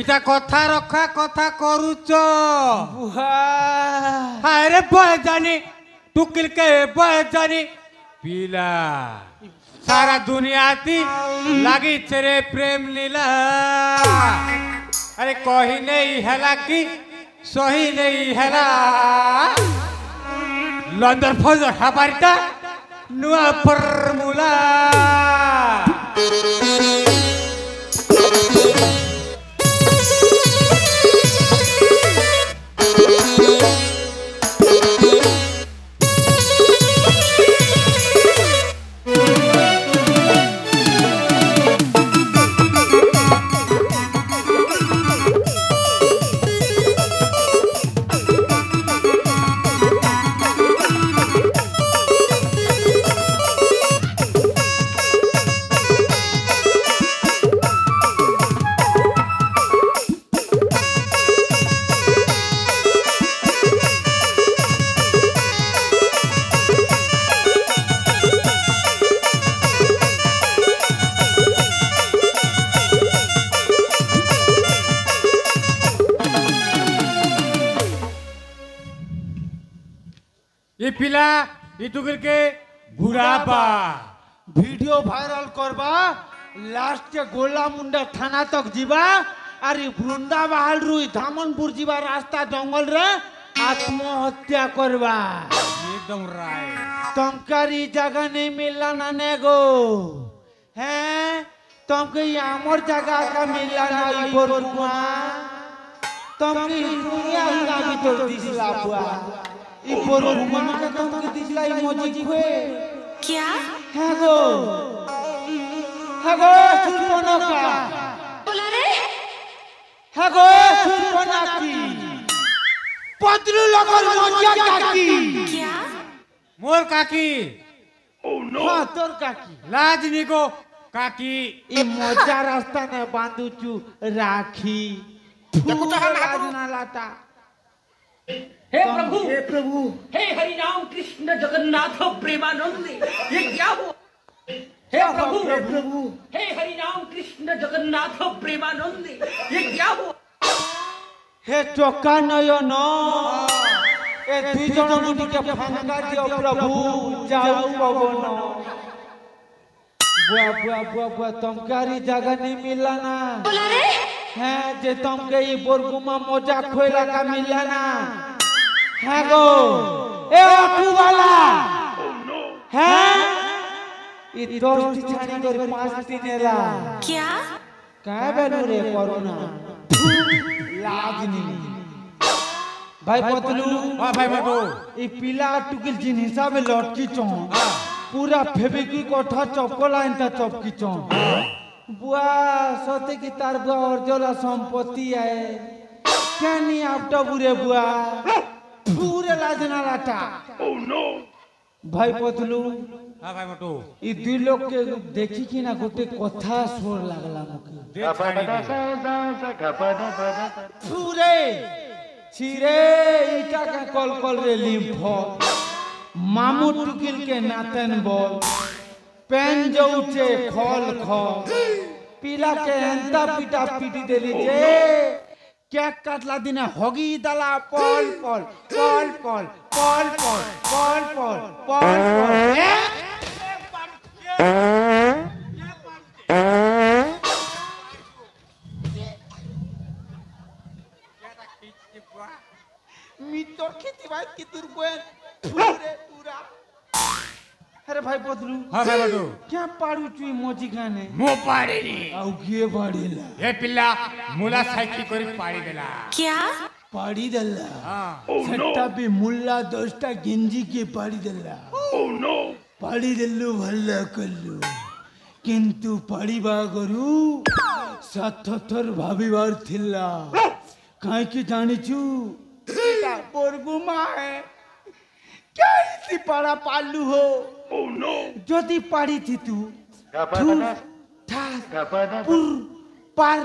इटा कथा रखा कथा करूच बुआ अरे बय जानी टुकिल के बय जानी पीला सारा दुनिया थी लगी तेरे प्रेम लीला अरे कही नहीं हैला कि सही नहीं हैला लंदर फजर हमारीटा नुआ फॉर्मूला ये पिला इटुकिल के बुढ़ापा वीडियो वायरल करबा लास्ट के गोला मुंडा थाना तक जीवा अरे वृंदा बहाल रुई धामनपुर जीवा रास्ता जंगल रे आत्महत्या करबा एकदम राय तमकारी जगह नहीं मिलला ना नेगो हैं तुमके आमर जगह का मिलला ना इबोर बुआ तुमके दुनिया का भी तो दिसला बुआ इबोर बुआ का तुमके दिसला इमोजी हुए क्या हैगो सुपनका बोला रे हैगो सुपनकी पतलू लगल मोजिया काकी क्या मोर काकी हाँ तोर काकी लाजनी को काकी ई मोजा रास्ता ने बांधुचू राखी लाजना लाटा हे प्रभु हे हरि राम कृष्ण जगन्नाथ प्रेमानंद ये क्या हुआ हे प्रभु हे हरि राम कृष्ण जगन्नाथ प्रेमानंद ये क्या हुआ हे चोका नयन ए दुई जन मुनि के फांका दियो प्रभु जाऊ पवन बुआ बुआ बुआ बुआ तुमकारी जगह नहीं मिला ना बोला रे हैं जे तुमके ई बोरगुमा मोजा खोइला का मिला ना है गो ए ऑटो वाला हैं ई दोस्ती छानी कर 5 दिन ला क्या काय बेलू रे कोरोना लाजनी भाई पतलू हाँ भाई मटो ई पीला टुकिल जिन हिसाब लटकी चो पूरा फेविक्विक कोठा चपकला इनता चपकी चो बुआ सते की तार बुआ और जोला संपत्ति है केनी आपटा बुरे बुआ पूरे लाजना लाटा ओह नो भाई पतलू हाँ भाई मटो ई दुई लोग के देखी कि ना गोटे कथा सोर लागला मके पूरे छिरे इटा का कल रे लिम्फो मामू टुकिल के नातन बोल पेन जौचे खोल खो पीला के अंता पीटा पीटी देली जे क्या काटला दिना होगी दला पॉल पॉल पॉल पॉल पॉल पॉल पॉल पॉल पॉल पॉल मितो खेती भाई कितुर कोन पूरा अरे भाई पतलू हाँ भाई मटो क्या पाड़ू चुई मोजी गाने मो पाड़ी नी आउ के बाड़ीला ये पिल्ला मुला साइकिल करी पाड़ी देला क्या पाड़ी दल्ला हाँ छट्टा पे मुल्ला दोस्ता गिंजी के पाड़ी दल्ला ओह नो पाड़ी दल्लू भल्ला कल्लू किंतु पाड़ी बागरू साथथर भाभीवार थिल्ला काहे की जानिचू बेटा बोरगुमा है क्या इसी पाड़ा पालू हो ओह नो जदी पाड़ी थी तू पुर पर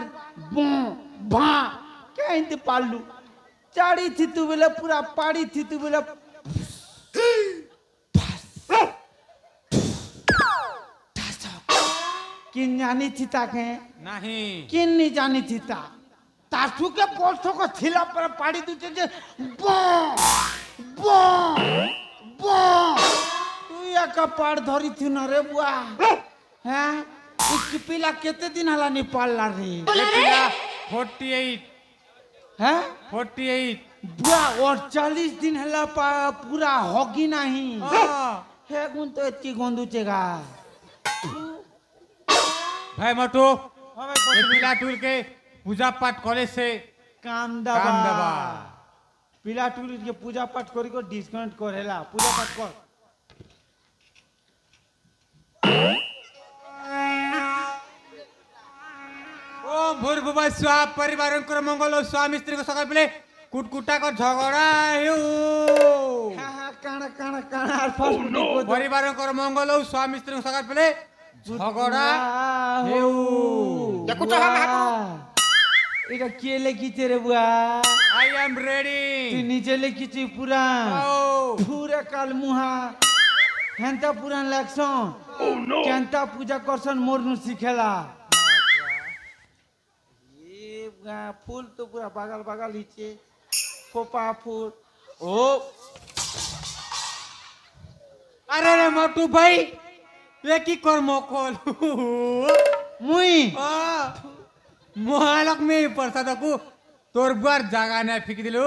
बो भा क्या इंते पालू चाड़ी थी तू बेला पूरा पाड़ी थी तू बेला किन जानी थी ताके नहीं किन नहीं जानी थी ता শাশুকে বলছো কো ছিলা পরে পাড়ি দিতে যে ব ব ব তুই একা পাড় ধরিছি না রে বুয়া হ্যাঁ তুই পিলা কেতে দিন হলানি পারলা রে এ পিলা 48 হ্যাঁ 48 বুয়া 48 दिन हला पूरा होगी नहीं है गुण तो इतनी गोंदुचे गा भाई मटू ये पिला टूल के पूजा पाठ करे से काम काम दबा दबा पिला टूल के पूजा पाठ करी को डिस्काउंट करेला पूजा पाठ कर ओम भूर्भुवः स्वः परिवारं कर मंगल स्वामी स्त्री को सकाळ पेले कुटकुटा कर झगड़ा हेउ हां हां काना काना काना और फर्स्ट परिवारं कर मंगल स्वामी स्त्री को सकाळ पेले झगड़ा हेउ देखो हम এটা কে লিখিছে রে বুয়া आई एम তুই रेडी নিজে লিখিছি পুরাণ পুরা কাল মুহা হেনতা পুরাণ লেখছন কেনতা পূজা করছন মোরনু শিখেলা फूल तो पूरा बगल बगल नीचे फोपा फूल ओ अरे रे मोटू भाई ये की कर्म कल मुई महालक्ष्मी प्रसाद को तोर बार जगह नहीं फिक दिलु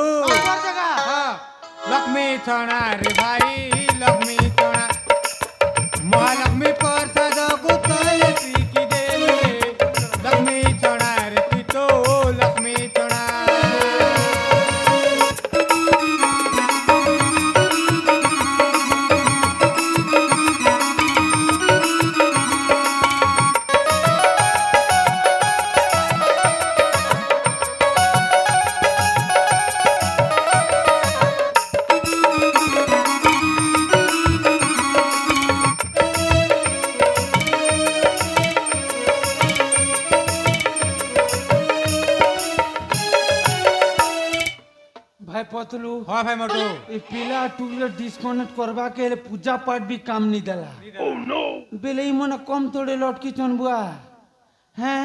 लक्ष्मी छणा रे भाई लक्ष्मी छणा महालक्ष्मी प्रसाद को तले फिक देले लक्ष्मी छणा रे तू तो लक्ष्मी छणा भाई पतलू हाँ भाई मोटू ये पीला टूल डिस्कनेक्ट करवा के लिए पूजा पाठ भी काम नहीं दला बेले ही मन कम थोड़े लौटकी चन बुआ हैं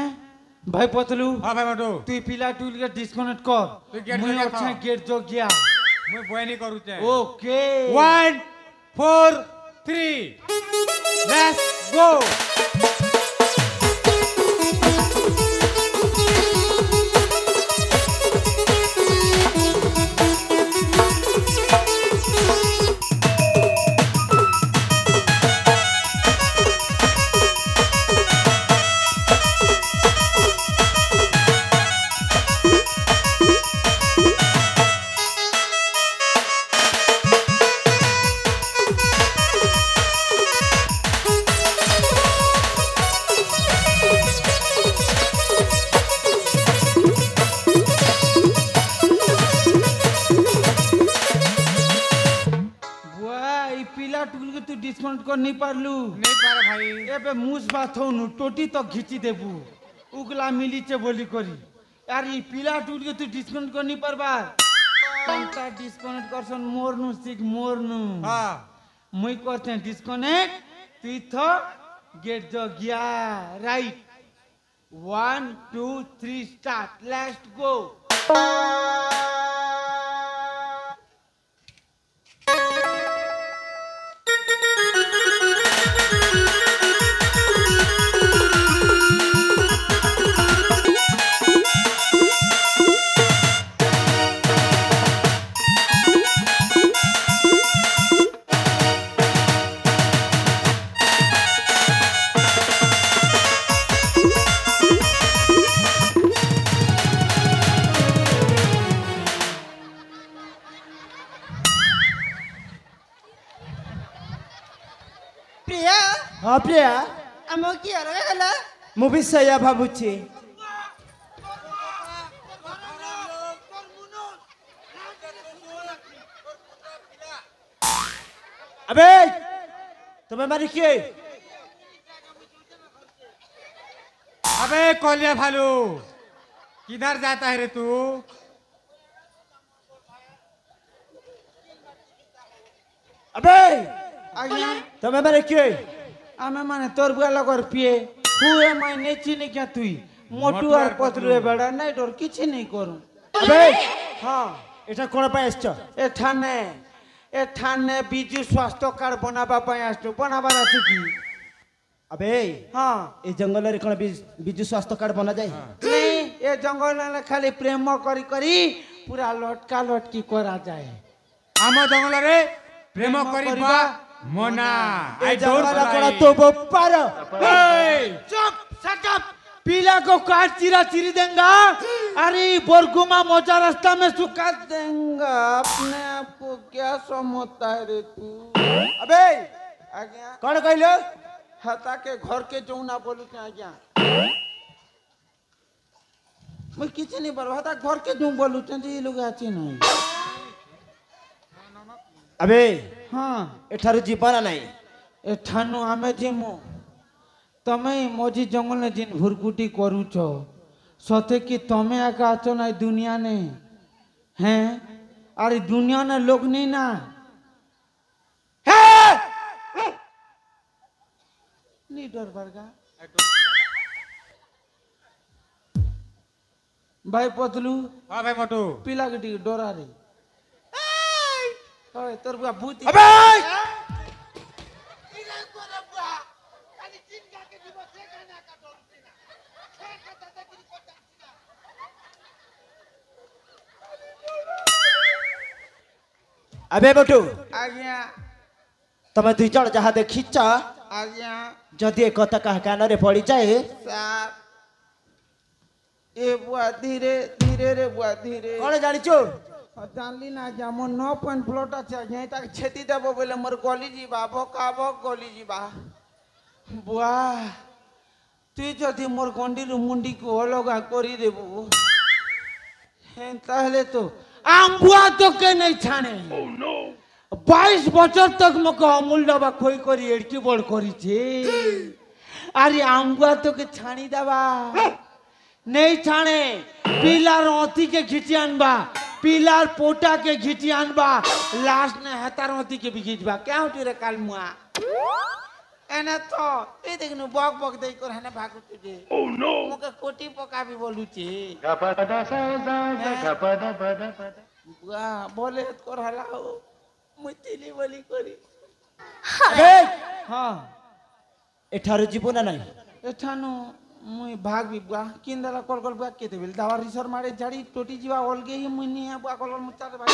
भाई पतलू हाँ भाई मोटू तू पीला टूल के डिस्कनेक्ट तू कर गेट मुई जो अच्छा था। गेट जो गया मैं बयानी करू चे ओके 1 4 3 लेट्स गो बुआ ये पीला टूल के तू डिस्काउंट कर नहीं पारलू नहीं पारे भाई एबे मुस बात हो नु टोटी तो घिची देबू उगला मिली चे बोली करी यार ये पीला टूल के तू डिस्काउंट कर नहीं पारबा कंता डिस्काउंट करसन मोरनु सिक मोरनु हाँ मुई करते हैं डिस्कनेक्ट तू थो गेट जो गया राइट 1 2 3 स्टार्ट लेट्स गो প্রিয়া ହଁ ପ୍ରିୟା ଆମ କିଏ ରହିଗଲା ମୁଁ ବି ସେଇଆ ଭାବୁଛି अबे तुम्हें मारी किए अबे कोलिया भालू किधर जाता है रे तू अबे आज्ञा तुम्हें मारी किए आमे माने तोर बुआ लगोर पिए हुए माय ने चिनी क्या तुई মোটু আর পতলু এ বেড়া নাই ডর কিছু নেই করুন আবে হ্যাঁ এটা কোন পাই আসছ এঠানে বিজু স্বাস্থ্য কার্ড বনাবা পাই আসছো বনাবার আছে কি আবে হ্যাঁ এই জঙ্গলের কোন বিজু স্বাস্থ্য কার্ড বনা যায় নেই এ জঙ্গল খালি প্রেম করি করি পুরা লটকা লটকি করা যায় ଆମ ଜଙ୍ଗଲରେ ପ୍ରେମ କରିବା ମନା এই জঙ্গল কোন তো বপার चुप शट अप पीला को काट चिरा चिरी देंगा अरे बोरगुमा मोजा रास्ता में सुखा देंगा अपने आप को क्या समझता है रे तू अबे आज्ञा কোন কইলো हता के घर के जो ना बोलू के आज्ञा मैं किसी नहीं बोल हता घर के जो बोलू चंदी लोग आची नहीं আবে हाँ এঠারু জীবন নাই एठानु आमे जिमु तमे मोजी जंगल ने जिन भुरकुटी करूच सते कि तमे एका आछो ना दुनिया ने हैं अरे दुनिया ने लोग नहीं ना नहीं डर बरगा भाई पतलू ହଁ ଭାଇ ମୋଟୁ पिला के टी डरा रे ओए तोर बुआ भूत আবে আবে বটু आज्ञा তুমি দুই জন যাহা দেখিছ आज्ञा যদি এ কথা কাহ কাନରେ পড়ি যায় साहब ए बुआ धीरे धीरे रे बुआ धीरे কোন জানিছো जानली ना जा मोर 9 पॉइंट प्लॉट আছে यहीं तक छेती देबो बोले मोर गली जीवा भकाबो गली जीवा बुआ তুই যদি মোর গন্ডির মুন্ডিকে অলগা করি দেবু হ্যাঁ তাহলে তো আম্বুয়া তোকে নেই ছাড়ে 22 বছর তক মকে অমূল ডবা খই করি এড়কি বড় করিছে আরে আম্বুয়া তোকে ছাড়ি দেবা নেই ছাড়ে পিলার অতিকে ঘিচি আনবা পিলার পোটাকে ঘিচি আনবা লাস্ট ने হেতার অতিকে বিঘিচবা কেউ রে কালমুয়া এনে তো এই দেখনু বক বক দেই কর হেনে ভাগু তুই ও নো মকে কোটি পকাবি বলুছি গাপাদা সাদা গাপাদা পাদা পাদা বুয়া বলে কর হালাও মুতিলি বলি করি আবে হ্যাঁ এঠারু জীবন নাই এঠানো মুই ভাগবি বুয়া কিন্দালা কল কল বুয়া কেতে বিল দাওয়ার রিসর মারে ঝাড়ি টোটি জিবা অলগে হি মুই নিয়া বুয়া কল মুচাতে ভাই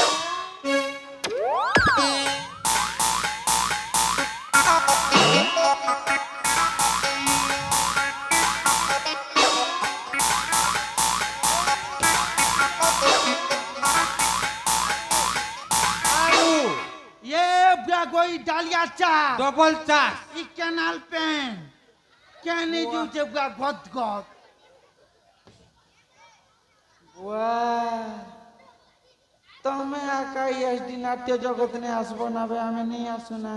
ये बुआ कोई डालिया चा ଡବଲ ଚାଷ इ कैनाल पेन कैने जो जे बुआ गद गद वाह तमे आका एसडी नाट्य जगत ने आसबो ना बे हमें नहीं आसुना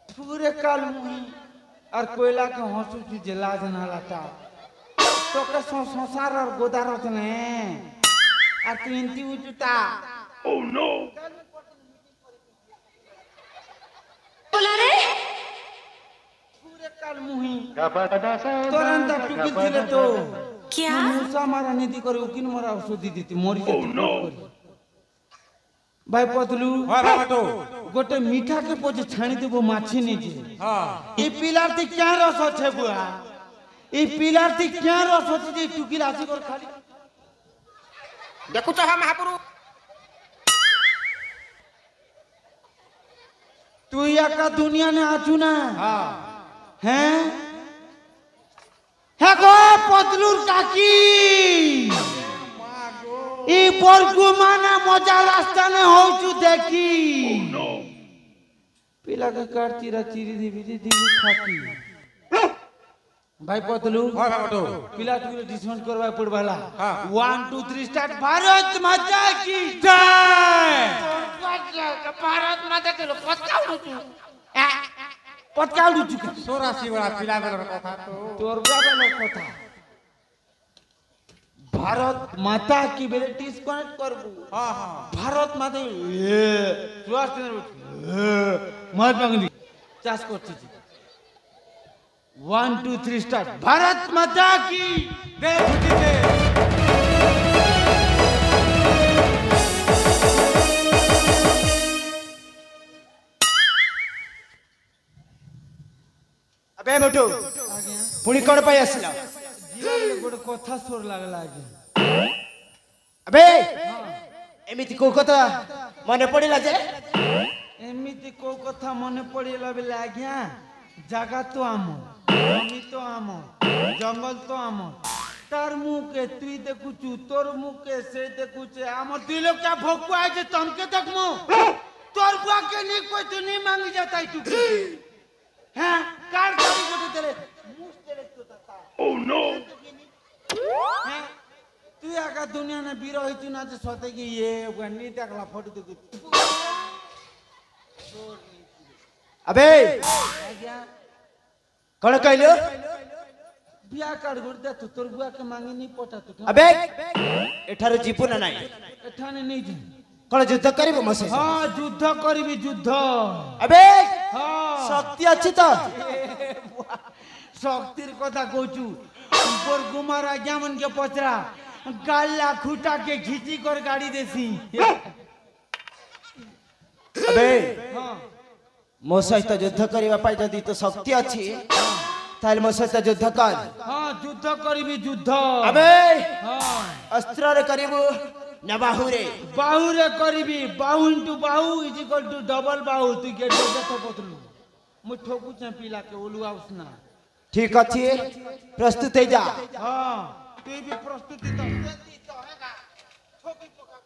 पूरे काल मुही और कोयला के हंसू जे लाज ना लाटा तो के संसार और गोदारत ने और तीनती उजुता बोला रे पूरे काल मुही तुरंत टुकिल दिले तो क्या मुसा मारा नीति करे उकिन मारा औषधि दीती मोरी के भाई पतलू ହଁ ଭାଇ ମୋଟୁ गोटे मीठा के पोजे छाणी देबो माछी नहीं जे ହଁ ई पिलार ती क्या रस छे बुआ ई पिलार ती क्या रस छे जे टुकिल आसी कर खाली देखु चाह महापुरु तू या दुनिया ने आचू ना हैं है गो पतलूर काकी ई बरगुमाना मजा रास्ता ने होचू देखी पिला के काट चिरा चिरी देवी दीदी खाती भाई पतलू ହଁ ଭାଇ ମୋଟୁ पिला टुकिल डिस्काउंट करवा पड़वाला हाँ। 1 2 3 स्टार्ट भारत माता की ଜୟ भारत माता के पटकाउडु चुका 84 ବେଳା ପିଲା ବେଳର କଥା ତ तोर बाबा कथा भारत माता की बेले डिस्कनेक्ट करबू ହଁ ହଁ भारत माता महात्मा गांधी चाष करছি 1 2 3 स्टार्ट। भारत माता की दे फुटी दे अबे मोटू पुणी कौन पाई आसिला गोटे कथा स्वर लगला आगे। अबे एमिति को कथा मने पड़िला जे एमिति को कथा मने पड़िला बेले आज्ञा जागा तो आम जमी तो आम जंगल तो आम तार मुँह के तुई देखुचु तोर मुँह के से देखुचे आम दुई लोग क्या भोकुआ है जे तमके देखमु तोर बुआ के नी कोई तू नहीं मांगी जाता है तू हैं कार गाड़ी गोटे तेरे मुंह तेरे तो ताता ओह नो हैं तू आका दुनिया ने बीरो ही तू ना जे सोते कि ये गन्नी देखला फोटो देखु अबे आज्ञा कौन कहलो बिया कार्ड गुर्दा तू तोर बुआ के मांगी नहीं पटा तू अबे एठारो जीपु ना नाही एठाने नहीं जी कौन युद्ध करिबो मसे हां युद्ध करिबी युद्ध अबे हां शक्ति अछि तो शक्तिर कथा कहचू ऊपर कुमार आज्ञा मन के पचरा गाला खूटा के खींची कर गाड़ी देसी अबे हां मो सहित युद्ध करिबा पाई जदी तो शक्ति अछि ताले मो सहित युद्ध कर हां युद्ध करिबी युद्ध अबे हां अस्त्र रे करिबो ना बाहु रे करिबी बाहु into Bahu is equal to double बाहु तू गेट दे तो पतलू मु ठोकू चे पीला के ओलू आउसना ठीक अछि प्रस्तुत हो जा हां तू भी प्रस्तुति तो देती तो हैगा ठोकी पका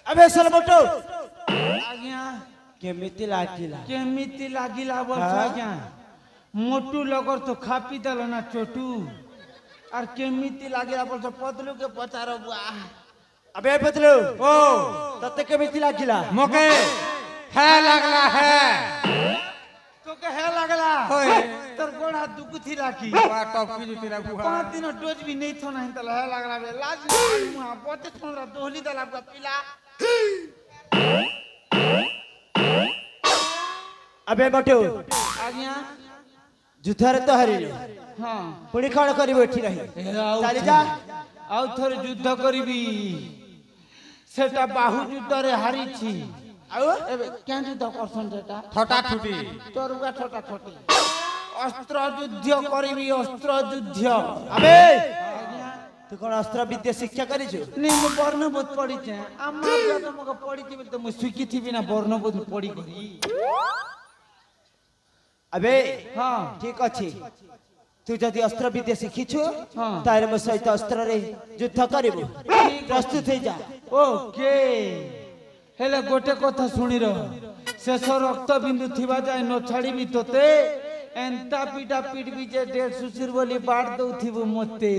अबे सलबटो आज्ञा केमिति लागिला केमिति लागिला बोलछ आज्ञा मोटू लगर तो खापी दल ना चोटू और केमिति लागिला बोलछ पतलू के पचारो बुआ अबे बदलो ओ तते केमिति लागिला मोके है लगला है तो के है लागला होय तोर गोड़ा दुखी लागी वा टॉपी जुटीला बुआ 5 दिन डोज भी नहीं थो नहीं तला है लागला बे लाज मुआ पते छोरा दोहली दला बुआ पिला अबे बटू आज्ञा ଯୁଦ୍ଧରେ ତ ହାରିଲୁ ହଁ ପୁଣି କଣ କରିବୁ ଏଠି ରହି ଚାଲି ଯା ଆଉ ଥରେ ଯୁଦ୍ଧ କରିବି ସେଟା ବାହୁ ଯୁଦ୍ଧରେ ହାରିଛି ଆଉ ଏବେ କେଁ ଯୁଦ୍ଧ କରସନ୍ ସେଟା ଥଟା ଥୁଟି ତରୁଗା ଠଟା ଠଟି ଅସ୍ତ୍ର ଯୁଦ୍ଧ କରିବି ଅସ୍ତ୍ର ଯୁଦ୍ଧ ଆବେ ତୁ କଣ ଅସ୍ତ୍ର ବିଦ୍ୟା ଶିକ୍ଷା କରିଛୁ ନି ମୁଁ ବର୍ଣ୍ଣବୋଧ ପଢିଛେ ଆମ ତମକୁ ପଢିଛି ବୋଲି ତ ମୁଁ ଶିଖିଥିବି ନା ବର୍ଣ୍ଣବୋଧ ପଢି କରି ଆବେ ହଁ ଠିକ ଅଛି ତୁ ଯଦି ଅସ୍ତ୍ର ବିଦ୍ୟା ଶିଖିଛୁ ହଁ। ତାହେଲେ ମୋ ସହିତ ଅସ୍ତ୍ରରେ ଯୁଦ୍ଧ କରିବୁ ପ୍ରସ୍ତୁତ ହେଇଯା ଓକେ ହେଲେ ଗୋଟେ କଥା ଶୁଣିର ଶେଷ ରକ୍ତ ବିନ୍ଦୁ ଥିବା ଯାଏ ନ ଛାଡ଼ିବି ତୋତେ ଏନ୍ତା ପିଟା ପିଟବି ଯେ ଡେଢ ସୁଶିର ବୋଲି ବାଟ ଦଉଥିବୁ ମତେ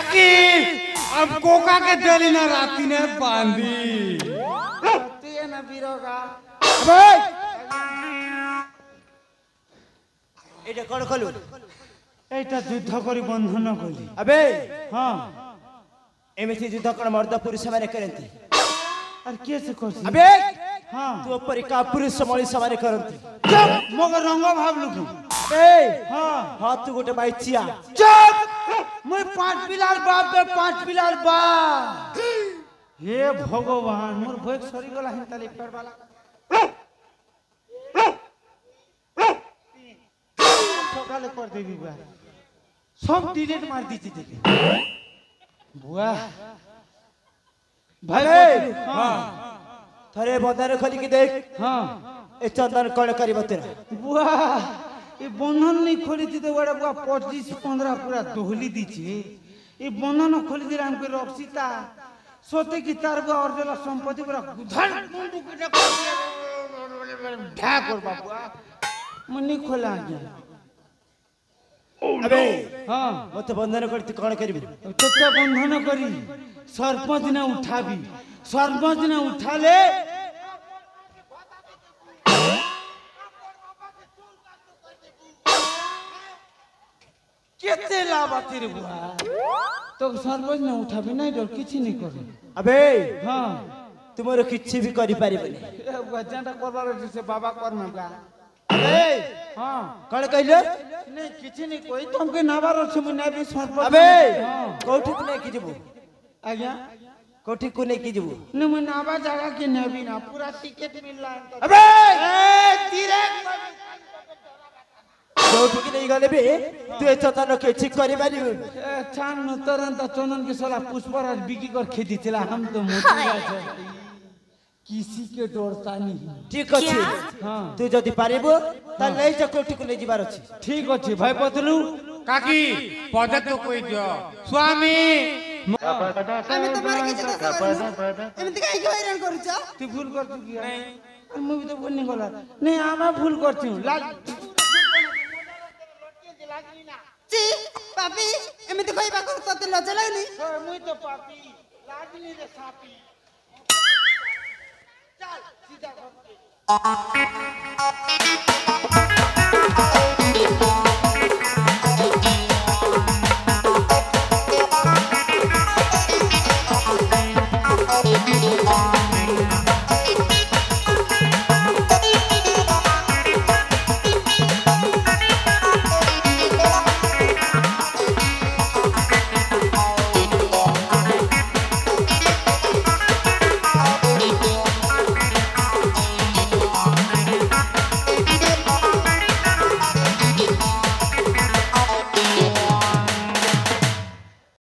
अब कोका के देली ना राती ने बांधी তুই না বিরগা अबे এটা কଣ কলু এইটা যুদ্ধ କରି ବନ୍ଧନ କଲି আবে ହଁ ଏମିତି ଯୁଦ୍ଧ କଣ ମର୍ଦ ପୁରୁଷ ମାନେ କରନ୍ତି আর କିଏ ସେ করছি ଆବେ ହଁ ତୁ ପରିକା ପୁରୁଷ ମଣିଷ ମାନେ କରନ୍ତି ମଗ ରଙ୍ଗ ଭାବଲୁ କି এই ହଁ ହଁ ତୁ ଗୋଟେ ବାଇଚିଆ চুপ মুই পাঁচ পিলার বাপ বে পাঁচ পিলার বাপ হে ভগবান মোর ভয় সরি গলা হিনতালি পেড়বালা সকালে কর দেবি বুয়া সব ডিলিট মার দিছি দেখে বুয়া ভাই হ্যাঁ ଥରେ ବନ୍ଧନ ଖୋଲିକି ଦେଖ হ্যাঁ ଏ ଚନ୍ଦନ କଣ କରିବ ତୋର বুয়া এই বন্ধন নেই খোলি দিতে বড় বুয়া 25-15 পুরা দহলি দিছে এই বন্ধন খোলি দিলে আমাকে রক্সিতা সতে কি তার বুয়া অর্জল সম্পত্তি পুরা গুধার মুন্ডু কেটে ঢা করবা বুয়া মনি খোলা আজ্ঞা আবে হ্যাঁ মতে বন্ধନ କରି ତୁ କଣ କରିବୁ তোতে বন্ধন করি সর্পঞ্চ না উঠাবি সর্পঞ্চ না উঠালে কেতে লাভ আছে রে বুয়া তো সর্পঞ্চ না উঠাবি নাই ডর কিছু নাই করে আবে হ্যাঁ ତୁମର କିଛି ବି କରିପାରିବନି এ বুয়া যেটা করবার আছে সে বাবা করনা বুয়া আবে হ্যাঁ କଣ କହିଲୁ নাই কিছু নাই কই তোমকে নাবার আছে মুই নাবি সর্পঞ্চ আবে হ্যাঁ କୋଉଠିକୁ ନେଇକି ଯିବୁ আজ্ঞা କୋଉଠିକୁ ନେଇକି ଯିବୁ নে মুই নাবা জায়গা কি নেবি না পুরা টিকেট মিললা আবে এ ধীরে ଯୋଉ उठिक नहीं गले भी तू ए चंदन के ठीक करि पारिबु छान तुरंत चंदन के साला पुष्पराज बिकी कर खेती थिला हम तो मोटी छै किसी के डरता नहीं ठीक अछि हां तू जदी पारिबु त नहीं जा कोठी को ले जिबार अछि ठीक अछि भाई पतलू काकी पद तो कोई दियो स्वामी আমি তোমার কিছু দোষ করিনি এমনি কাই কি হইরাণ করছ तू भूल कर तू किया नहीं मैं भी तो बोलने गला नहीं आमा भूल करती हूं लाग জি পাপি এমনি কইবা কর তোতে লজ্জা লাগনি मुई तो पापी लागनी रे सापी चल सीधा घर